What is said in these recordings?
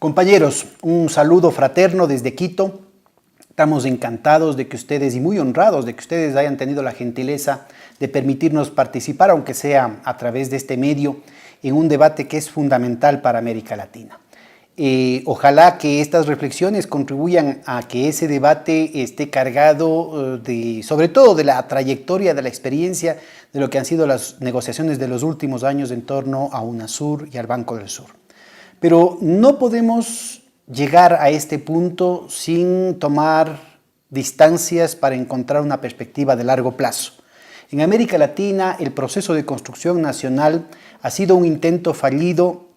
Compañeros, un saludo fraterno desde Quito. Estamos encantados de que ustedes y muy honrados de que ustedes hayan tenido la gentileza de permitirnos participar, aunque sea a través de este medio, en un debate que es fundamental para América Latina. Ojalá que estas reflexiones contribuyan a que ese debate esté cargado sobre todo de la trayectoria, de la experiencia de lo que han sido las negociaciones de los últimos años en torno a UNASUR y al Banco del Sur. Pero no podemos llegar a este punto sin tomar distancias para encontrar una perspectiva de largo plazo. En América Latina, el proceso de construcción nacional ha sido un intento fallido,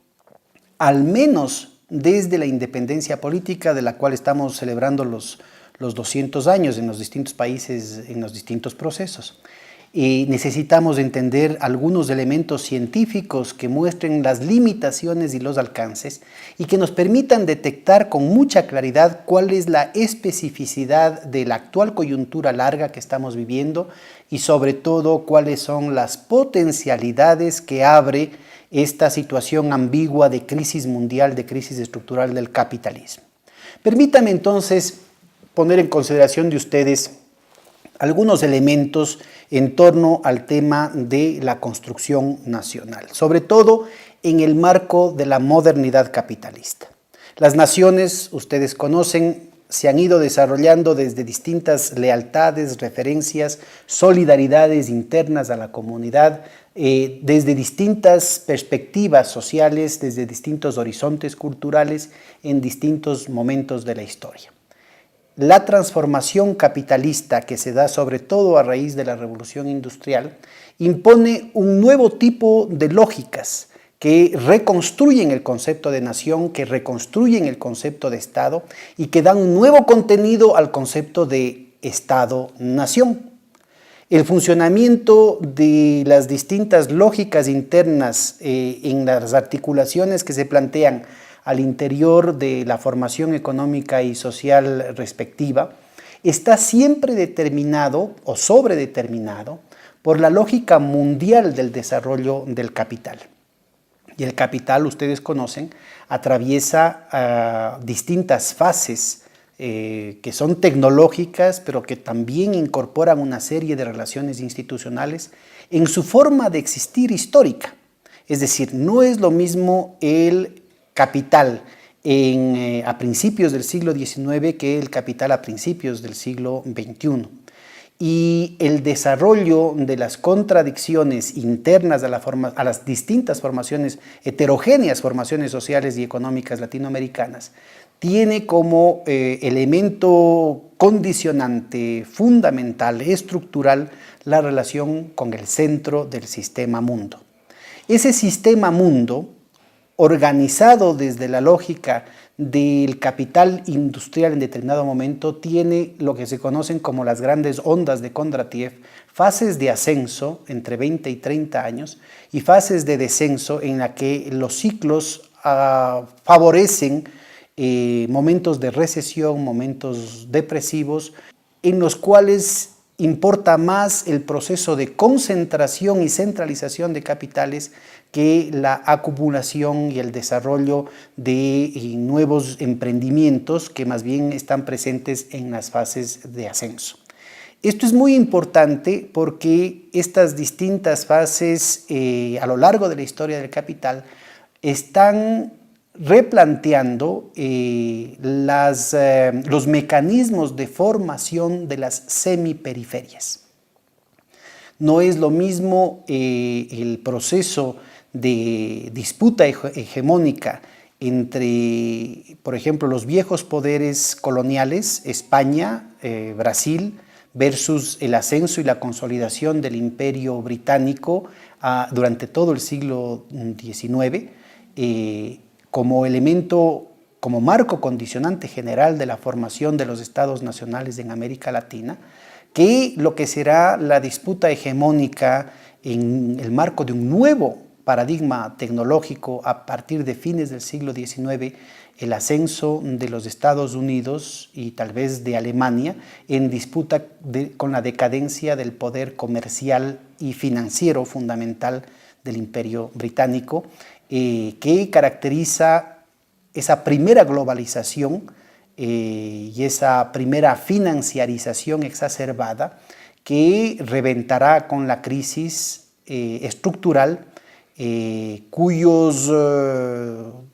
al menos desde la independencia política, de la cual estamos celebrando los 200 años en los distintos países, en los distintos procesos. Necesitamos entender algunos elementos científicos que muestren las limitaciones y los alcances y que nos permitan detectar con mucha claridad cuál es la especificidad de la actual coyuntura larga que estamos viviendo y sobre todo cuáles son las potencialidades que abre esta situación ambigua de crisis mundial, de crisis estructural del capitalismo. Permítanme entonces poner en consideración de ustedes algunos elementos en torno al tema de la construcción nacional, sobre todo en el marco de la modernidad capitalista. Las naciones, ustedes conocen, se han ido desarrollando desde distintas lealtades, referencias, solidaridades internas a la comunidad, desde distintas perspectivas sociales, desde distintos horizontes culturales, en distintos momentos de la historia. La transformación capitalista que se da sobre todo a raíz de la revolución industrial impone un nuevo tipo de lógicas que reconstruyen el concepto de nación, que reconstruyen el concepto de Estado y que dan un nuevo contenido al concepto de Estado-nación. El funcionamiento de las distintas lógicas internas en las articulaciones que se plantean al interior de la formación económica y social respectiva, está siempre determinado o sobredeterminado por la lógica mundial del desarrollo del capital. Y el capital, ustedes conocen, atraviesa distintas fases que son tecnológicas, pero que también incorporan una serie de relaciones institucionales en su forma de existir histórica. Es decir, no es lo mismo el capital a principios del siglo XIX que el capital a principios del siglo XXI. Y el desarrollo de las contradicciones internas a las distintas formaciones, heterogéneas formaciones sociales y económicas latinoamericanas, tiene como elemento condicionante fundamental, estructural, la relación con el centro del sistema mundo. Ese sistema mundo, organizado desde la lógica del capital industrial en determinado momento, tiene lo que se conocen como las grandes ondas de Kondratiev, fases de ascenso entre 20 y 30 años y fases de descenso en la que los ciclos favorecen momentos de recesión, momentos depresivos, en los cuales importa más el proceso de concentración y centralización de capitales que la acumulación y el desarrollo de nuevos emprendimientos que más bien están presentes en las fases de ascenso. Esto es muy importante porque estas distintas fases a lo largo de la historia del capital están replanteando los mecanismos de formación de las semiperiferias. No es lo mismo el proceso de disputa hegemónica entre, por ejemplo, los viejos poderes coloniales, España, Brasil, versus el ascenso y la consolidación del imperio británico durante todo el siglo XIX, como elemento, como marco condicionante general de la formación de los estados nacionales en América Latina, que lo que será la disputa hegemónica en el marco de un nuevo paradigma tecnológico a partir de fines del siglo XIX, el ascenso de los Estados Unidos y tal vez de Alemania en disputa con la decadencia del poder comercial y financiero fundamental del Imperio Británico, que caracteriza esa primera globalización y esa primera financiarización exacerbada que reventará con la crisis estructural, cuyos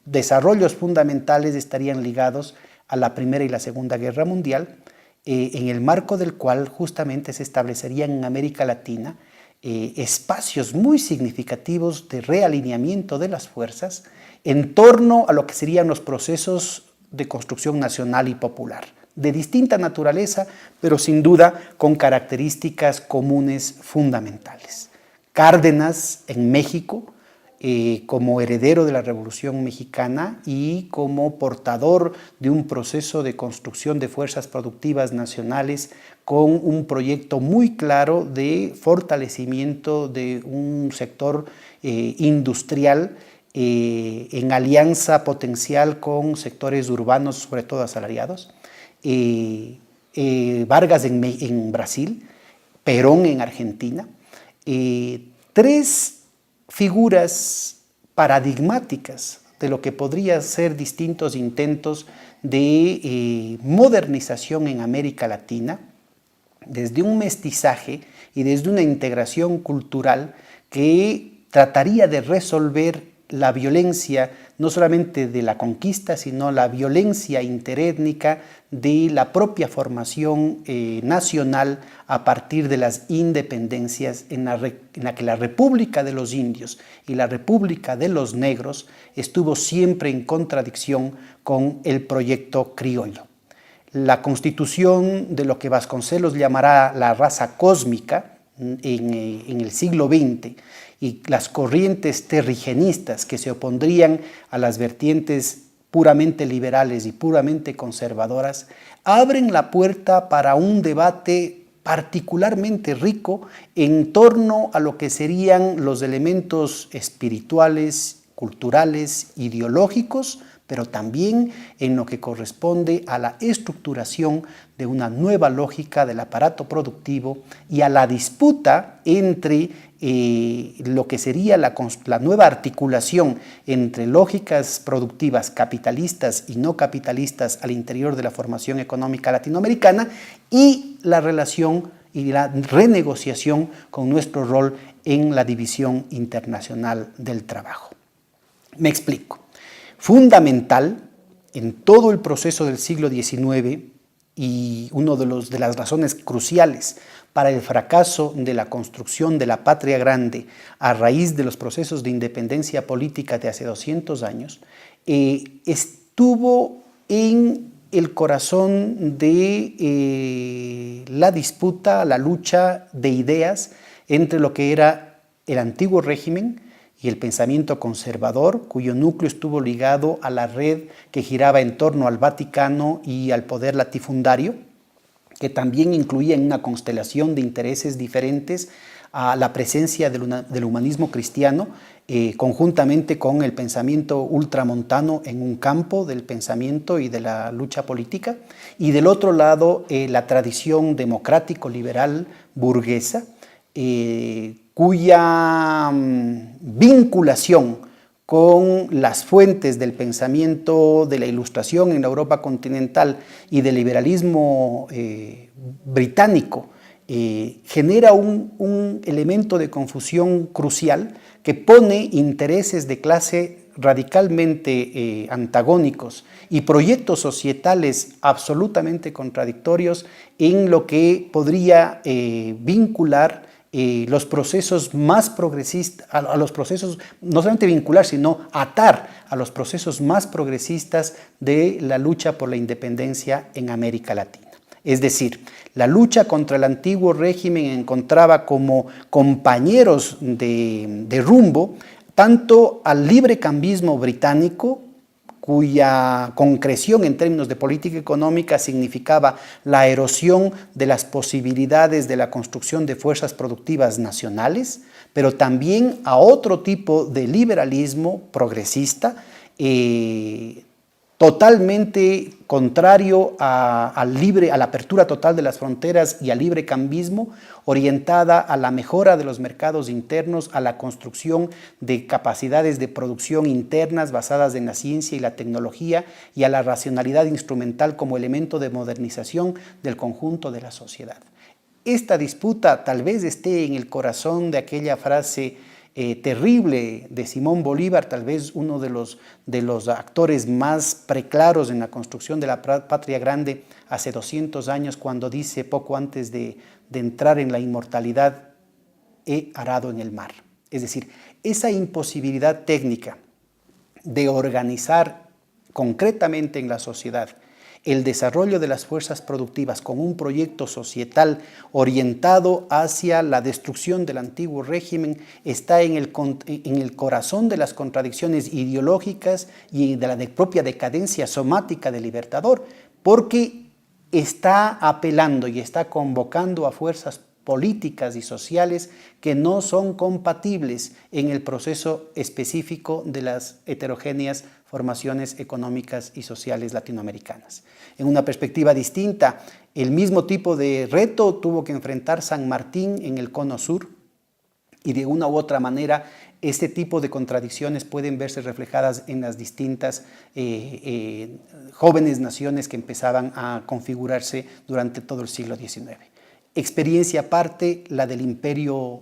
desarrollos fundamentales estarían ligados a la Primera y la Segunda Guerra Mundial, en el marco del cual justamente se establecerían en América Latina espacios muy significativos de realineamiento de las fuerzas en torno a lo que serían los procesos de construcción nacional y popular, de distinta naturaleza, pero sin duda con características comunes fundamentales. Cárdenas en México, como heredero de la Revolución Mexicana y como portador de un proceso de construcción de fuerzas productivas nacionales con un proyecto muy claro de fortalecimiento de un sector industrial en alianza potencial con sectores urbanos, sobre todo asalariados, Vargas en Brasil, Perón en Argentina, tres figuras paradigmáticas de lo que podrían ser distintos intentos de modernización en América Latina, desde un mestizaje y desde una integración cultural que trataría de resolver la violencia, no solamente de la conquista, sino la violencia interétnica de la propia formación nacional a partir de las independencias en la que la República de los Indios y la República de los Negros estuvo siempre en contradicción con el proyecto criollo. La constitución de lo que Vasconcelos llamará la raza cósmica en el siglo XX y las corrientes terrigenistas que se opondrían a las vertientes puramente liberales y puramente conservadoras, abren la puerta para un debate particularmente rico en torno a lo que serían los elementos espirituales, culturales, ideológicos, pero también en lo que corresponde a la estructuración de una nueva lógica del aparato productivo y a la disputa entre lo que sería la nueva articulación entre lógicas productivas capitalistas y no capitalistas al interior de la formación económica latinoamericana y la relación y la renegociación con nuestro rol en la división internacional del trabajo. Me explico. Fundamental en todo el proceso del siglo XIX y una de las razones cruciales para el fracaso de la construcción de la patria grande a raíz de los procesos de independencia política de hace 200 años, estuvo en el corazón de la disputa, la lucha de ideas entre lo que era el antiguo régimen y el pensamiento conservador, cuyo núcleo estuvo ligado a la red que giraba en torno al Vaticano y al poder latifundario, que también incluía en una constelación de intereses diferentes a la presencia del humanismo cristiano, conjuntamente con el pensamiento ultramontano en un campo del pensamiento y de la lucha política, y del otro lado la tradición democrático-liberal burguesa, cuya vinculación con las fuentes del pensamiento de la Ilustración en la Europa continental y del liberalismo británico genera un elemento de confusión crucial que pone intereses de clase radicalmente antagónicos y proyectos societales absolutamente contradictorios en lo que podría vincular los procesos más progresistas, a los procesos, no solamente vincular, sino atar a los procesos más progresistas de la lucha por la independencia en América Latina. Es decir, la lucha contra el antiguo régimen encontraba como compañeros de rumbo tanto al librecambismo británico, cuya concreción en términos de política económica significaba la erosión de las posibilidades de la construcción de fuerzas productivas nacionales, pero también a otro tipo de liberalismo progresista, totalmente contrario a la apertura total de las fronteras y al libre cambismo, orientada a la mejora de los mercados internos, a la construcción de capacidades de producción internas basadas en la ciencia y la tecnología y a la racionalidad instrumental como elemento de modernización del conjunto de la sociedad. Esta disputa tal vez esté en el corazón de aquella frase terrible de Simón Bolívar, tal vez uno de los actores más preclaros en la construcción de la patria grande hace 200 años, cuando dice poco antes de entrar en la inmortalidad: he arado en el mar. Es decir, esa imposibilidad técnica de organizar concretamente en la sociedad el desarrollo de las fuerzas productivas con un proyecto societal orientado hacia la destrucción del antiguo régimen está en el corazón de las contradicciones ideológicas y de la propia decadencia somática del Libertador, porque está apelando y está convocando a fuerzas políticas y sociales que no son compatibles en el proceso específico de las heterogéneas formaciones económicas y sociales latinoamericanas. En una perspectiva distinta, el mismo tipo de reto tuvo que enfrentar San Martín en el Cono Sur, y de una u otra manera este tipo de contradicciones pueden verse reflejadas en las distintas jóvenes naciones que empezaban a configurarse durante todo el siglo XIX. Experiencia aparte, la del imperio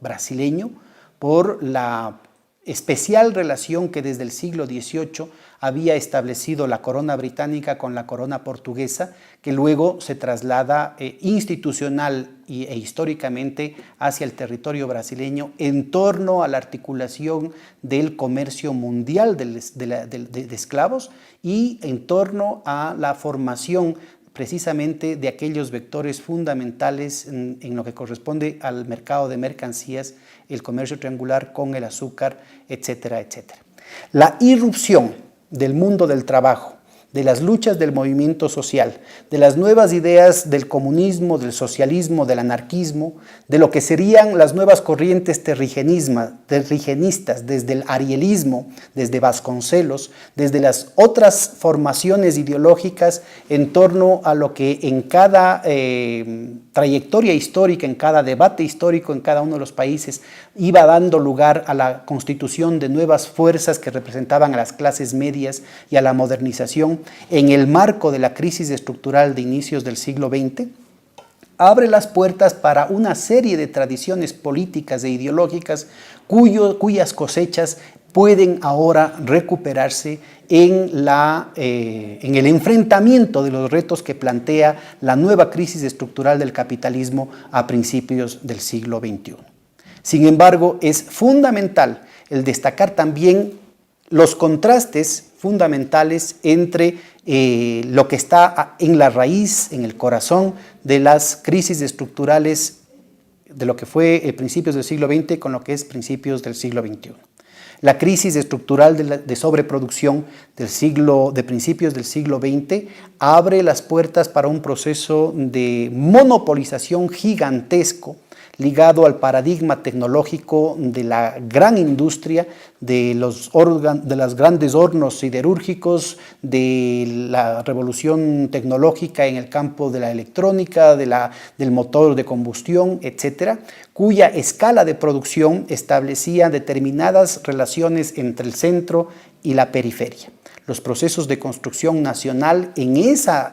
brasileño, por la especial relación que desde el siglo XVIII había establecido la corona británica con la corona portuguesa, que luego se traslada institucional e históricamente hacia el territorio brasileño en torno a la articulación del comercio mundial de esclavos y en torno a la formación precisamente de aquellos vectores fundamentales en lo que corresponde al mercado de mercancías, el comercio triangular con el azúcar, etcétera, etcétera. La irrupción del mundo del trabajo, de las luchas del movimiento social, de las nuevas ideas del comunismo, del socialismo, del anarquismo, de lo que serían las nuevas corrientes terrigenistas, desde el arielismo, desde Vasconcelos, desde las otras formaciones ideológicas en torno a lo que en cada trayectoria histórica, en cada debate histórico, en cada uno de los países, iba dando lugar a la constitución de nuevas fuerzas que representaban a las clases medias y a la modernización. En el marco de la crisis estructural de inicios del siglo XX, abre las puertas para una serie de tradiciones políticas e ideológicas cuyas cosechas pueden ahora recuperarse en el enfrentamiento de los retos que plantea la nueva crisis estructural del capitalismo a principios del siglo XXI. Sin embargo, es fundamental el destacar también los contrastes fundamentales entre lo que está en la raíz, en el corazón de las crisis estructurales de lo que fue principios del siglo XX con lo que es principios del siglo XXI. La crisis estructural de sobreproducción de principios del siglo XX abre las puertas para un proceso de monopolización gigantesco ligado al paradigma tecnológico de la gran industria, de los grandes hornos siderúrgicos, de la revolución tecnológica en el campo de la electrónica, del motor de combustión, etcétera, cuya escala de producción establecía determinadas relaciones entre el centro y la periferia. Los procesos de construcción nacional en esa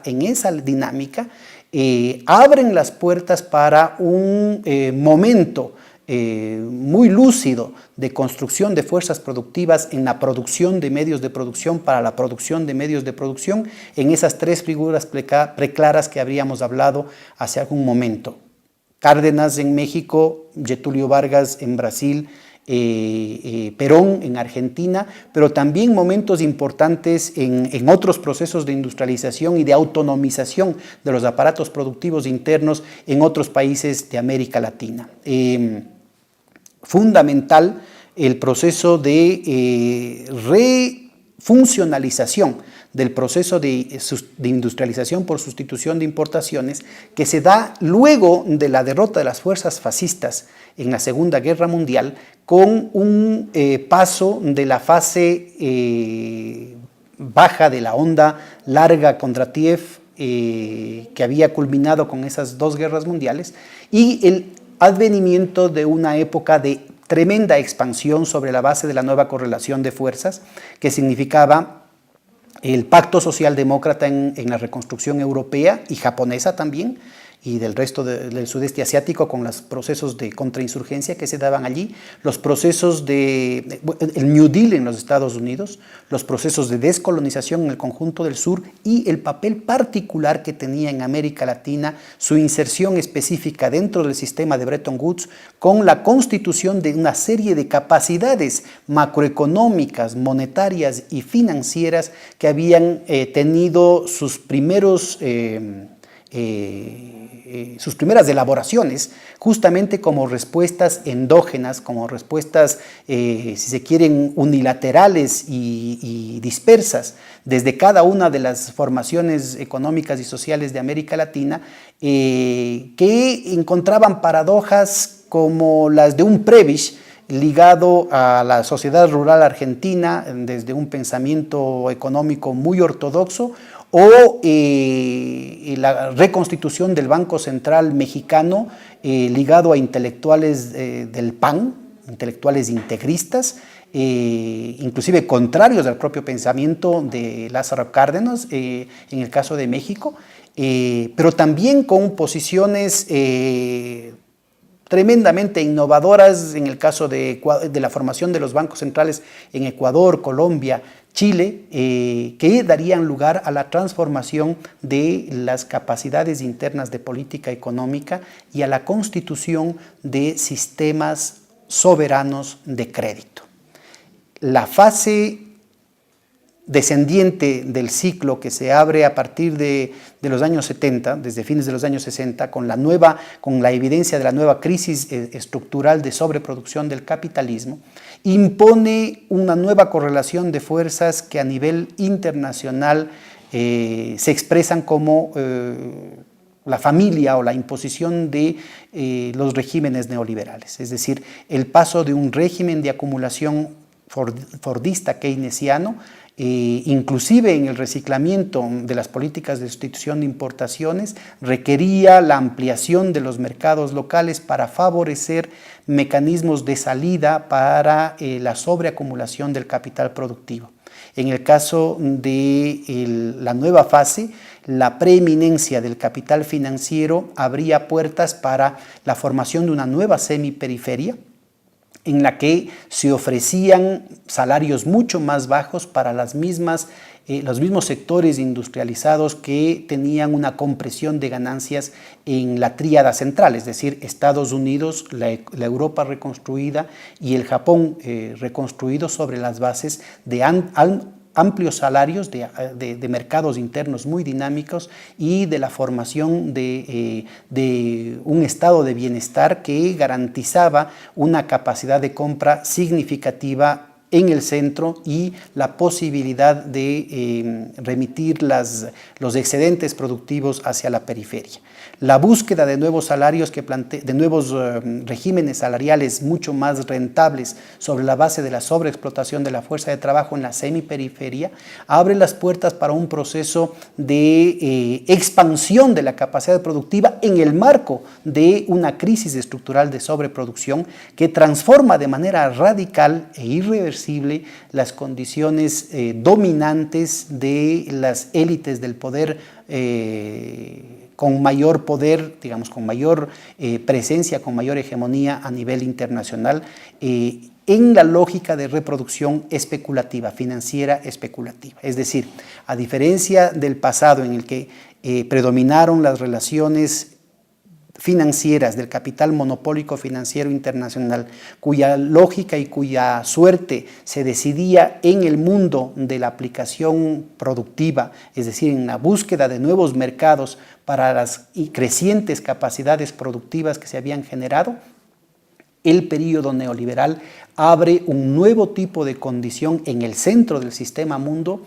dinámica abren las puertas para un momento muy lúcido de construcción de fuerzas productivas en la producción de medios de producción para la producción de medios de producción en esas tres figuras preclaras que habríamos hablado hace algún momento. Cárdenas en México, Getúlio Vargas en Brasil, Perón en Argentina, pero también momentos importantes en otros procesos de industrialización y de autonomización de los aparatos productivos internos en otros países de América Latina. Fundamental el proceso de refuncionalización del proceso de industrialización por sustitución de importaciones que se da luego de la derrota de las fuerzas fascistas en la Segunda Guerra Mundial, con un paso de la fase baja de la onda larga contra Kiev, que había culminado con esas dos guerras mundiales, y el advenimiento de una época de tremenda expansión sobre la base de la nueva correlación de fuerzas, que significaba el pacto socialdemócrata en la reconstrucción europea y japonesa también, y del resto del sudeste asiático, con los procesos de contrainsurgencia que se daban allí, los procesos de el New Deal en los Estados Unidos, los procesos de descolonización en el conjunto del sur y el papel particular que tenía en América Latina su inserción específica dentro del sistema de Bretton Woods con la constitución de una serie de capacidades macroeconómicas, monetarias y financieras que habían tenido sus primeras elaboraciones, justamente como respuestas endógenas, como respuestas, si se quieren, unilaterales y dispersas desde cada una de las formaciones económicas y sociales de América Latina, que encontraban paradojas como las de un Prebisch ligado a la sociedad rural argentina desde un pensamiento económico muy ortodoxo, o la reconstitución del Banco Central mexicano ligado a intelectuales del PAN, intelectuales integristas, inclusive contrarios al propio pensamiento de Lázaro Cárdenas en el caso de México, pero también con posiciones tremendamente innovadoras en el caso de la formación de los bancos centrales en Ecuador, Colombia, Chile, que darían lugar a la transformación de las capacidades internas de política económica y a la constitución de sistemas soberanos de crédito. La fase descendiente del ciclo que se abre a partir de los años 70, desde fines de los años 60, con la evidencia de la nueva crisis estructural de sobreproducción del capitalismo, impone una nueva correlación de fuerzas que a nivel internacional se expresan como la familia o la imposición de los regímenes neoliberales, es decir, el paso de un régimen de acumulación fordista keynesiano, inclusive en el reciclamiento de las políticas de sustitución de importaciones, requería la ampliación de los mercados locales para favorecer mecanismos de salida para la sobreacumulación del capital productivo. En el caso de la nueva fase, la preeminencia del capital financiero abría puertas para la formación de una nueva semiperiferia, en la que se ofrecían salarios mucho más bajos para los mismos sectores industrializados que tenían una compresión de ganancias en la tríada central, es decir, Estados Unidos, la Europa reconstruida y el Japón reconstruido sobre las bases de amplios salarios, de mercados internos muy dinámicos y de la formación de un estado de bienestar que garantizaba una capacidad de compra significativa en el centro y la posibilidad de remitir los excedentes productivos hacia la periferia. La búsqueda de nuevos salarios, de nuevos regímenes salariales mucho más rentables sobre la base de la sobreexplotación de la fuerza de trabajo en la semiperiferia, abre las puertas para un proceso de expansión de la capacidad productiva en el marco de una crisis estructural de sobreproducción que transforma de manera radical e irreversible las condiciones dominantes de las élites del poder con mayor poder, digamos, con mayor presencia, con mayor hegemonía a nivel internacional, en la lógica de reproducción especulativa, financiera especulativa. Es decir, a diferencia del pasado en el que predominaron las relaciones financieras del capital monopólico financiero internacional, cuya lógica y cuya suerte se decidía en el mundo de la aplicación productiva, es decir, en la búsqueda de nuevos mercados para las crecientes capacidades productivas que se habían generado, el período neoliberal abre un nuevo tipo de condición en el centro del sistema mundo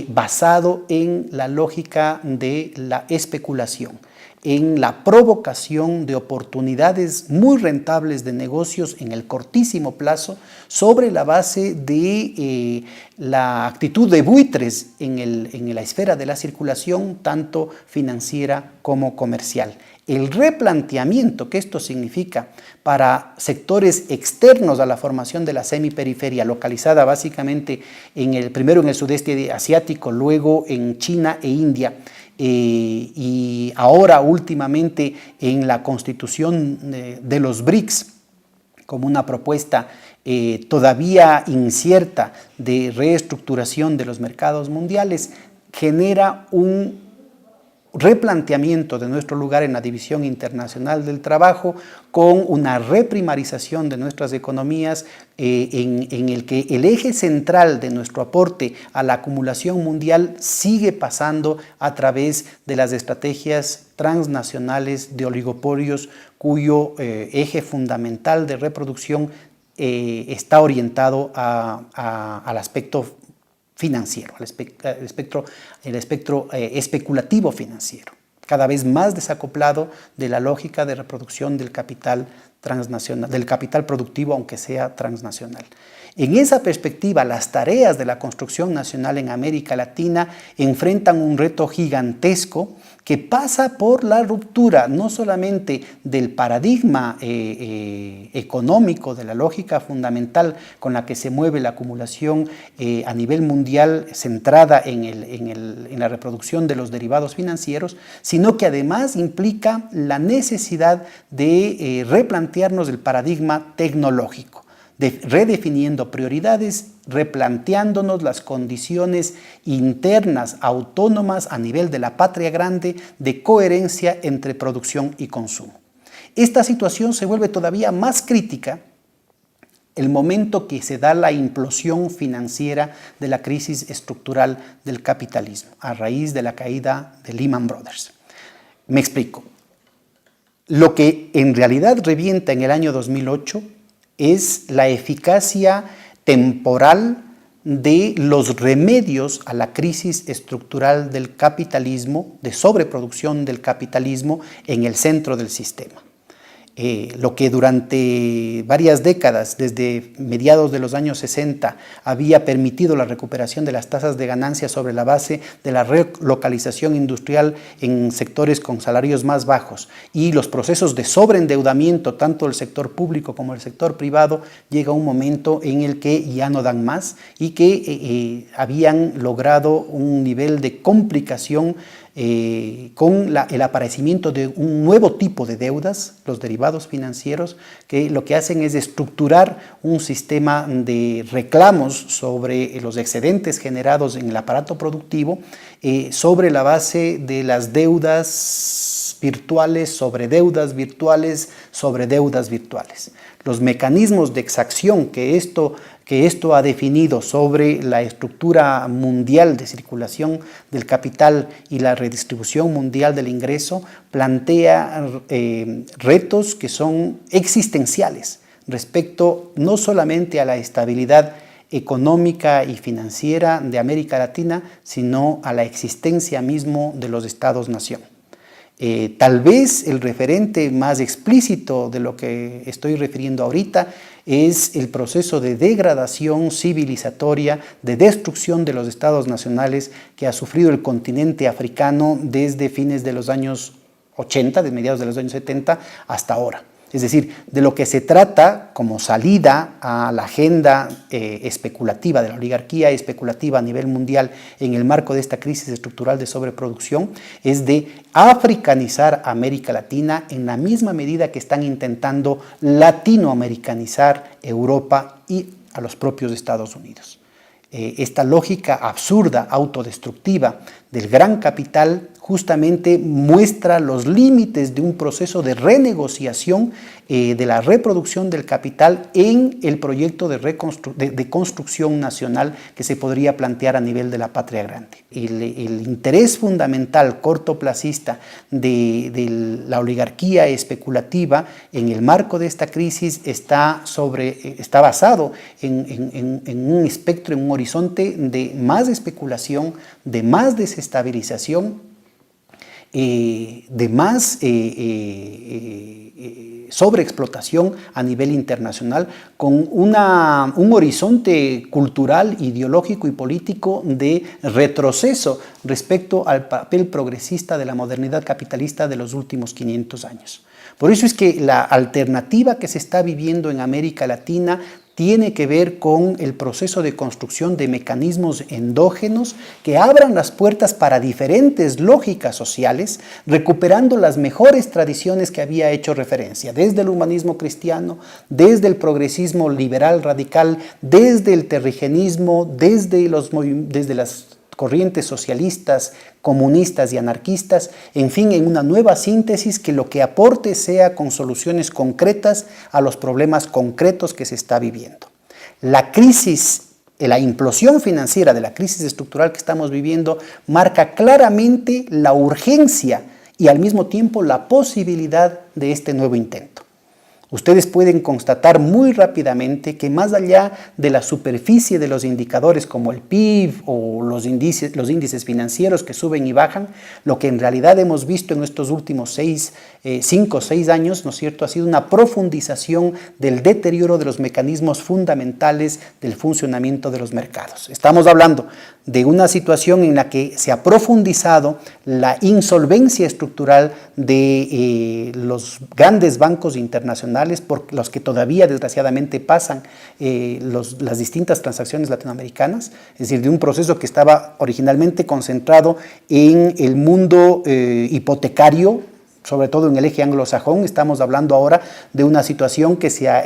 basado en la lógica de la especulación. en la provocación de oportunidades muy rentables de negocios en el cortísimo plazo sobre la base de la actitud de buitres en la esfera de la circulación, tanto financiera como comercial. El replanteamiento que esto significa para sectores externos a la formación de la semiperiferia, localizada básicamente primero en el sudeste asiático, luego en China e India, y ahora últimamente en la constitución de los BRICS, como una propuesta todavía incierta de reestructuración de los mercados mundiales, genera un replanteamiento de nuestro lugar en la división internacional del trabajo, con una reprimarización de nuestras economías en el que el eje central de nuestro aporte a la acumulación mundial sigue pasando a través de las estrategias transnacionales de oligopolios cuyo eje fundamental de reproducción está orientado al aspecto financiero, el espectro especulativo financiero, cada vez más desacoplado de la lógica de reproducción del capital transnacional, del capital productivo, aunque sea transnacional. En esa perspectiva, las tareas de la construcción nacional en América Latina enfrentan un reto gigantesco que pasa por la ruptura no solamente del paradigma económico, de la lógica fundamental con la que se mueve la acumulación a nivel mundial centrada en la reproducción de los derivados financieros, sino que además implica la necesidad de replantearnos el paradigma tecnológico, redefiniendo prioridades, replanteándonos las condiciones internas autónomas a nivel de la patria grande de coherencia entre producción y consumo. Esta situación se vuelve todavía más crítica el momento que se da la implosión financiera de la crisis estructural del capitalismo a raíz de la caída de Lehman Brothers. Me explico. Lo que en realidad revienta en el año 2008 es la eficacia temporal de los remedios a la crisis estructural del capitalismo, de sobreproducción del capitalismo en el centro del sistema. Lo que durante varias décadas, desde mediados de los años 60, había permitido la recuperación de las tasas de ganancia sobre la base de la relocalización industrial en sectores con salarios más bajos y los procesos de sobreendeudamiento, tanto del sector público como del sector privado, llega un momento en el que ya no dan más y que habían logrado un nivel de complicación con el aparecimiento de un nuevo tipo de deudas, los derivados financieros, que lo que hacen es estructurar un sistema de reclamos sobre los excedentes generados en el aparato productivo sobre la base de las deudas virtuales sobre deudas virtuales sobre deudas virtuales. Los mecanismos de exacción que esto ha definido sobre la estructura mundial de circulación del capital y la redistribución mundial del ingreso plantea retos que son existenciales respecto no solamente a la estabilidad económica y financiera de América Latina, sino a la existencia mismo de los Estados-nación. Tal vez el referente más explícito de lo que estoy refiriendo ahorita es el proceso de degradación civilizatoria, de destrucción de los estados nacionales que ha sufrido el continente africano desde fines de los años 80, de mediados de los años 70 hasta ahora. Es decir, de lo que se trata como salida a la agenda especulativa, de la oligarquía especulativa a nivel mundial en el marco de esta crisis estructural de sobreproducción, es de africanizar a América Latina en la misma medida que están intentando latinoamericanizar Europa y a los propios Estados Unidos. Esta lógica absurda, autodestructiva del gran capital justamente muestra los límites de un proceso de renegociación de la reproducción del capital en el proyecto de construcción nacional que se podría plantear a nivel de la patria grande. El interés fundamental cortoplacista de la oligarquía especulativa en el marco de esta crisis está basado en un espectro, en un horizonte de más especulación, de más desestabilización de más sobreexplotación a nivel internacional, con un horizonte cultural, ideológico y político de retroceso respecto al papel progresista de la modernidad capitalista de los últimos 500 años. Por eso es que la alternativa que se está viviendo en América Latina tiene que ver con el proceso de construcción de mecanismos endógenos que abran las puertas para diferentes lógicas sociales, recuperando las mejores tradiciones que había hecho referencia, desde el humanismo cristiano, desde el progresismo liberal radical, desde el terrigenismo, desde las corrientes socialistas, comunistas y anarquistas, en fin, en una nueva síntesis que lo que aporte sea con soluciones concretas a los problemas concretos que se está viviendo. La crisis, la implosión financiera de la crisis estructural que estamos viviendo marca claramente la urgencia y al mismo tiempo la posibilidad de este nuevo intento. Ustedes pueden constatar muy rápidamente que más allá de la superficie de los indicadores como el PIB o los índices financieros que suben y bajan, lo que en realidad hemos visto en estos últimos 5 o 6 años, ¿no es cierto?, ha sido una profundización del deterioro de los mecanismos fundamentales del funcionamiento de los mercados. Estamos hablando de una situación en la que se ha profundizado la insolvencia estructural de los grandes bancos internacionales por los que todavía desgraciadamente pasan las distintas transacciones latinoamericanas, es decir, de un proceso que estaba originalmente concentrado en el mundo hipotecario, sobre todo en el eje anglosajón. Estamos hablando ahora de una situación que se ha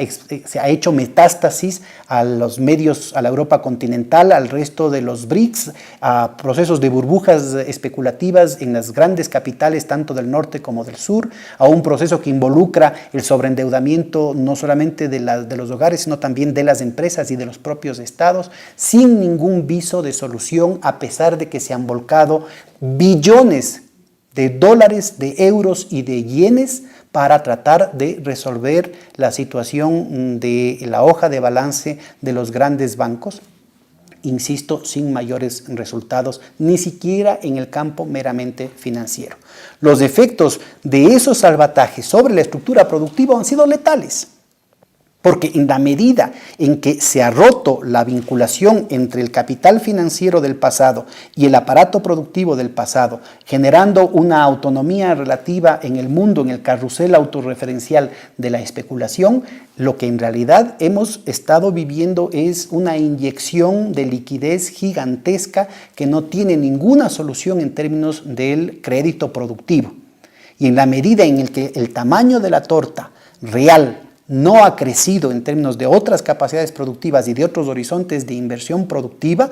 hecho metástasis a los medios, a la Europa continental, al resto de los BRICS, a procesos de burbujas especulativas en las grandes capitales, tanto del norte como del sur, a un proceso que involucra el sobreendeudamiento no solamente de los hogares, sino también de las empresas y de los propios estados, sin ningún viso de solución, a pesar de que se han volcado billones de dólares, de euros y de yenes para tratar de resolver la situación de la hoja de balance de los grandes bancos, insisto, sin mayores resultados, ni siquiera en el campo meramente financiero. Los efectos de esos salvatajes sobre la estructura productiva han sido letales. Porque en la medida en que se ha roto la vinculación entre el capital financiero del pasado y el aparato productivo del pasado, generando una autonomía relativa en el mundo, en el carrusel autorreferencial de la especulación, lo que en realidad hemos estado viviendo es una inyección de liquidez gigantesca que no tiene ninguna solución en términos del crédito productivo. Y en la medida en el que el tamaño de la torta real no ha crecido en términos de otras capacidades productivas y de otros horizontes de inversión productiva,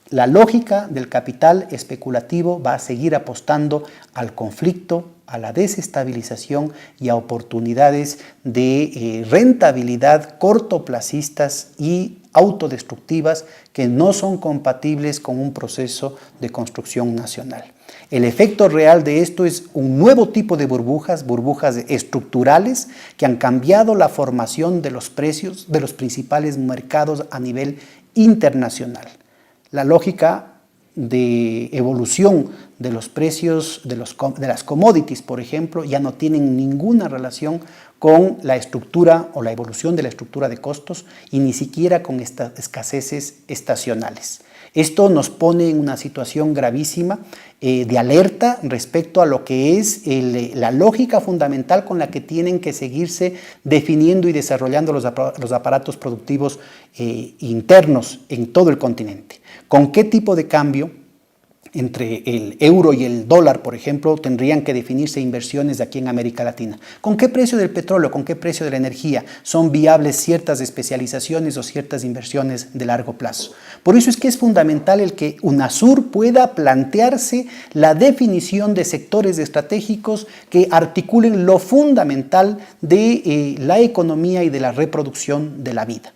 la lógica del capital especulativo va a seguir apostando al conflicto, a la desestabilización y a oportunidades de rentabilidad cortoplacistas y autodestructivas que no son compatibles con un proceso de construcción nacional. El efecto real de esto es un nuevo tipo de burbujas estructurales que han cambiado la formación de los precios de los principales mercados a nivel internacional. La lógica de evolución de los precios de las commodities, por ejemplo, ya no tienen ninguna relación con la estructura o la evolución de la estructura de costos y ni siquiera con estas escaseces estacionales. Esto nos pone en una situación gravísima de alerta respecto a lo que es la lógica fundamental con la que tienen que seguirse definiendo y desarrollando los aparatos productivos internos en todo el continente. ¿Con qué tipo de cambio entre el euro y el dólar, por ejemplo, tendrían que definirse inversiones de aquí en América Latina? ¿Con qué precio del petróleo, con qué precio de la energía son viables ciertas especializaciones o ciertas inversiones de largo plazo? Por eso es que es fundamental el que UNASUR pueda plantearse la definición de sectores estratégicos que articulen lo fundamental de la economía y de la reproducción de la vida.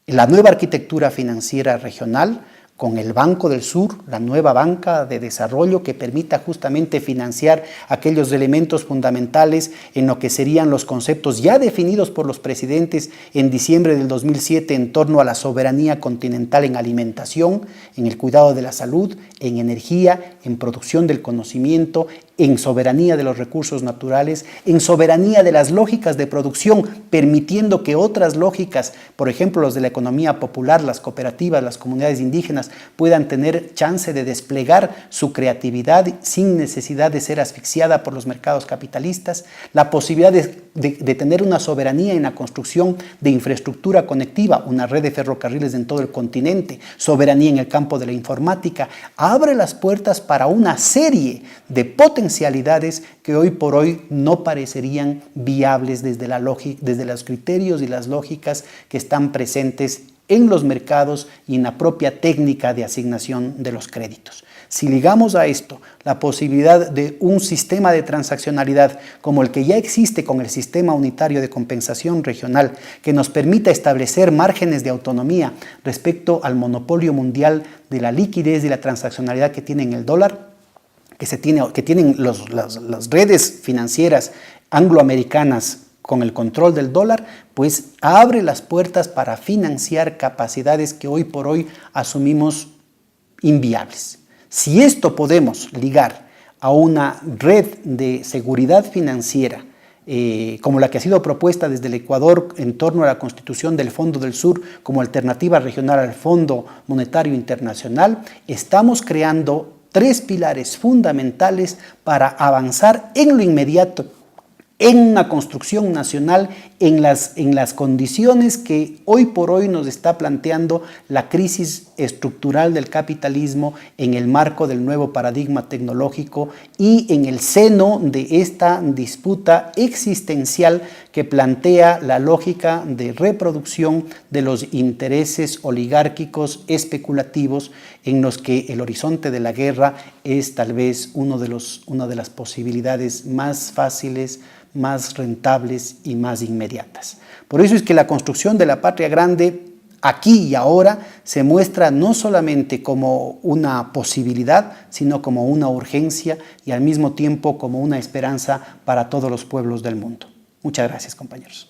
La nueva arquitectura financiera regional, con el Banco del Sur, la nueva banca de desarrollo que permita justamente financiar aquellos elementos fundamentales en lo que serían los conceptos ya definidos por los presidentes en diciembre del 2007 en torno a la soberanía continental en alimentación, en el cuidado de la salud, en energía, en producción del conocimiento, en soberanía de los recursos naturales, en soberanía de las lógicas de producción, permitiendo que otras lógicas, por ejemplo los de la economía popular, las cooperativas, las comunidades indígenas, puedan tener chance de desplegar su creatividad sin necesidad de ser asfixiada por los mercados capitalistas, la posibilidad de tener una soberanía en la construcción de infraestructura conectiva, una red de ferrocarriles en todo el continente, soberanía en el campo de la informática, abre las puertas para una serie de potencialidades que hoy por hoy no parecerían viables desde los criterios y las lógicas que están presentes en los mercados y en la propia técnica de asignación de los créditos. Si ligamos a esto la posibilidad de un sistema de transaccionalidad como el que ya existe con el Sistema Unitario de Compensación Regional, que nos permita establecer márgenes de autonomía respecto al monopolio mundial de la liquidez y la transaccionalidad que tiene el dólar, que tienen las redes financieras angloamericanas con el control del dólar, pues abre las puertas para financiar capacidades que hoy por hoy asumimos inviables. Si esto podemos ligar a una red de seguridad financiera, como la que ha sido propuesta desde el Ecuador en torno a la constitución del Fondo del Sur como alternativa regional al Fondo Monetario Internacional, estamos creando 3 pilares fundamentales para avanzar en lo inmediato en una construcción nacional en las condiciones que hoy por hoy nos está planteando la crisis estructural del capitalismo en el marco del nuevo paradigma tecnológico y en el seno de esta disputa existencial que plantea la lógica de reproducción de los intereses oligárquicos especulativos en los que el horizonte de la guerra es tal vez una de las posibilidades más fáciles, más rentables y más inmediatas. Por eso es que la construcción de la patria grande aquí y ahora se muestra no solamente como una posibilidad, sino como una urgencia y al mismo tiempo como una esperanza para todos los pueblos del mundo. Muchas gracias, compañeros.